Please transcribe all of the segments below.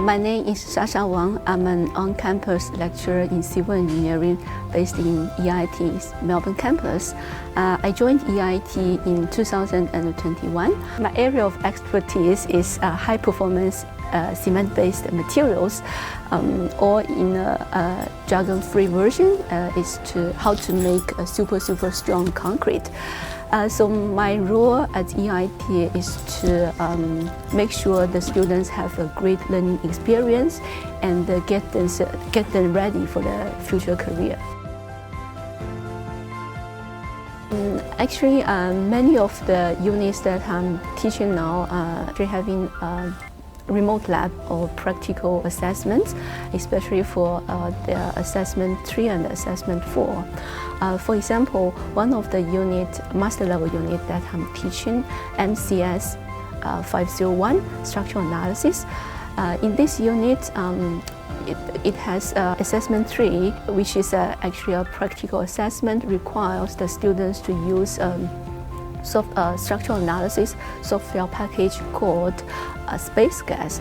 My name is Shasha Wang. I'm an on-campus lecturer in civil engineering based in EIT's Melbourne campus. I joined EIT in 2021. My area of expertise is high-performance cement-based materials, or in a jargon-free version is how to make a super strong concrete. So my role at EIT is to make sure the students have a great learning experience and get them ready for the future career. Actually, many of the units that I'm teaching now are having remote lab or practical assessments, especially for the assessment 3 and assessment 4. For example, one of the master level unit that I'm teaching, MCS 501, structural analysis. In this unit, it has assessment 3, which is actually a practical assessment, requires the students to use structural analysis software package called Space Gas.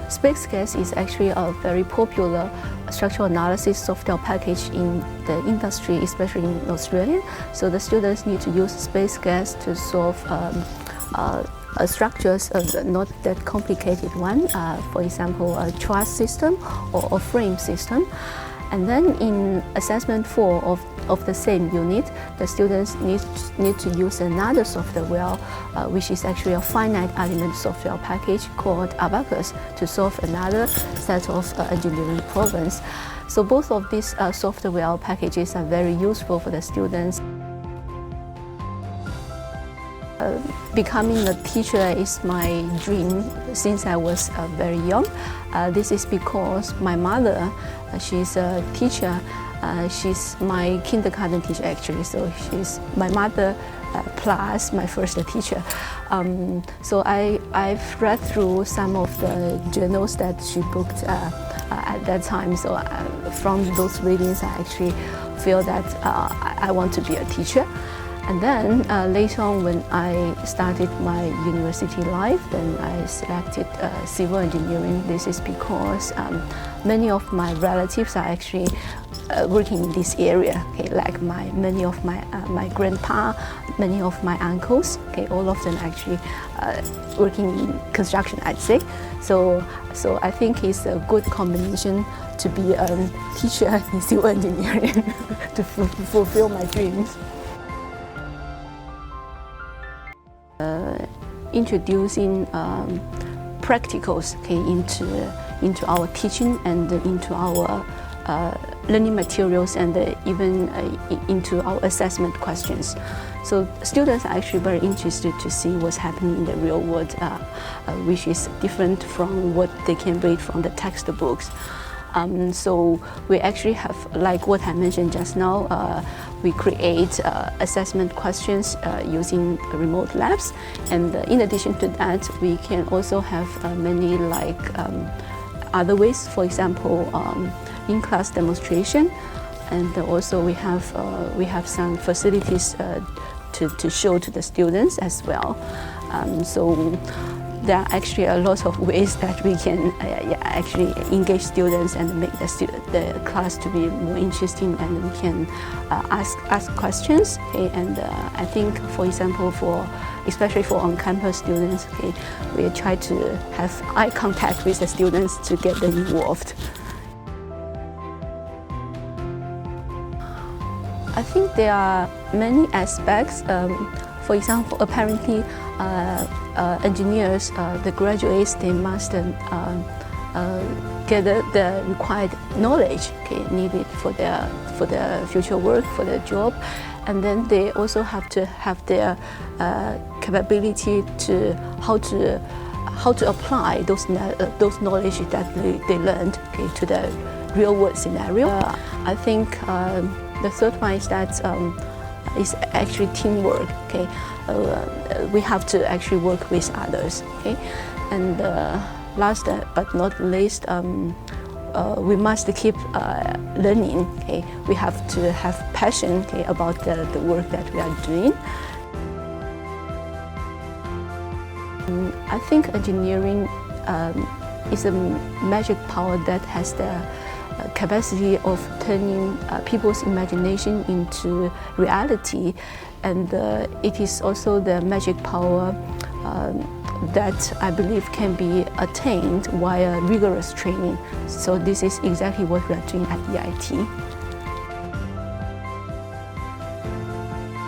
Space Gas is actually a very popular structural analysis software package in the industry, especially in Australia. So the students need to use Space Gas to solve structures, not that complicated one, for example, a truss system or a frame system. And then in assessment 4 of the same unit, the students need to use another software, which is actually a finite element software package called Abacus, to solve another set of engineering problems. So both of these software packages are very useful for the students. Becoming a teacher is my dream since I was very young. This is because my mother, she's a teacher. She's my kindergarten teacher actually, so she's my mother plus my first teacher. So I've read through some of the journals that she booked at that time. So from those readings, I actually feel that I want to be a teacher. And then later on, when I started my university life, then I selected civil engineering. This is because many of my relatives are actually working in this area. Okay, like many of my grandpa, many of my uncles. Okay, all of them actually working in construction, I'd say. So I think it's a good combination to be a teacher in civil engineering to fulfill my dreams. Introducing practicals, okay, into our teaching and into our learning materials, and even into our assessment questions. So students are actually very interested to see what's happening in the real world, which is different from what they can read from the textbooks. So we actually have, like what I mentioned just now, we create assessment questions using remote labs. And in addition to that, we can also have many other ways, for example, in-class demonstration. And also we have some facilities to show to the students as well. So there are actually a lot of ways that we can actually engage students and make the class to be more interesting, and we can ask questions. Okay? And I think, for example, especially for on-campus students, okay, we try to have eye contact with the students to get them involved. I think there are many aspects. For example, apparently, engineers, the graduates, they must get the required knowledge, okay, needed for their future work, for their job, and then they also have to have their capability to how to apply those knowledge that they learned, okay, to the real world scenario. I think the third one is that is actually teamwork. Okay, we have to actually work with others. Okay, and last but not least, we must keep learning. Okay, we have to have passion, okay, about the work that we are doing. I think engineering is a magic power that has the capacity of turning people's imagination into reality, and it is also the magic power that I believe can be attained via rigorous training. So this is exactly what we are doing at EIT.